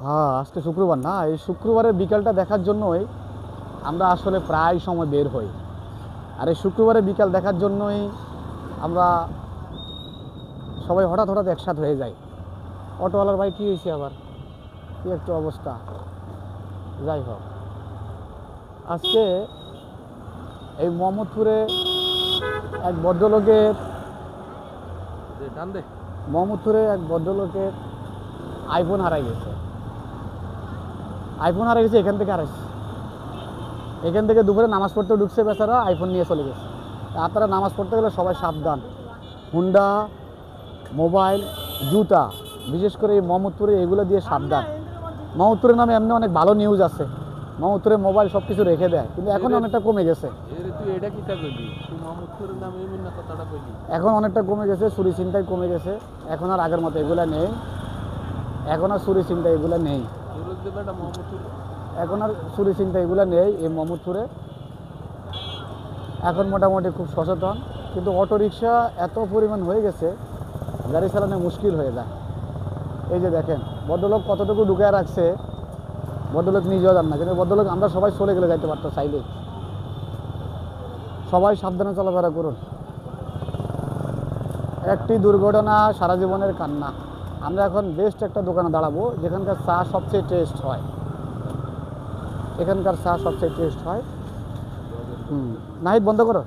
হ্যাঁ, আজকে শুক্রবার না, এই শুক্রবারের বিকালটা দেখার জন্যই আমরা আসলে প্রায় সময় বের হই। আর এই শুক্রবারের বিকাল দেখার জন্যই আমরা সবাই হঠাৎ হঠাৎ একসাথ হয়ে যাই। অটোওয়ালার ভাই কী হয়েছে আবার, কী একটু অবস্থা। যাই হোক, আজকে এই মোহাম্মদপুরে এক ভদ্রলোকের আইফোন হারাই গেছে। এখান থেকে হারাইছে। এখান থেকে দুপুরে নামাজ পড়তে ঢুকছে, বেচারা আইফোন নিয়ে চলে গেছে। আপনারা নামাজ পড়তে গেলে সবাই সাবধান। হুন্ডা, মোবাইল, জুতা, বিশেষ করে এই মোহাম্মদপুরে এগুলো দিয়ে সাবধান। মোহাম্মদপুরের নামে এমনি অনেক ভালো নিউজ আছে। মোহাম্মদপুরে মোবাইল সব কিছু রেখে দেয়, কিন্তু এখন অনেকটা কমে গেছে। এখন অনেকটা কমে গেছে, চুরি ছিনতাই কমে গেছে। এখন আর আগের মতো এগুলো নেই। এখন আর চুরি ছিনতাই এগুলো নেই। এই মোহাম্মদপুরে এখন মোটামুটি খুব সচেতন। কিন্তু অটোরিকশা এত পরিমাণ হয়ে গেছে, গাড়ি চালানো মুশকিল হয়ে যায়। এই যে দেখেন, ভদ্রলোক কতটুকু ঢুকে রাখছে, ভদ্রলোক নিজেও জান না। কিন্তু ভদ্রলোক আমরা সবাই চলে গেলে যাইতে পারতো চাইলে। সবাই সাবধানে চলাফেরা করুন। একটি দুর্ঘটনা সারা জীবনের কান্না। আমরা এখন বেস্ট একটা দোকানে দাঁড়াবো, যেখানকার চা সবচেয়ে টেস্ট হয়। এখানকার চা সবচেয়ে টেস্ট হয়। নাহিদ, বন্ধ করো।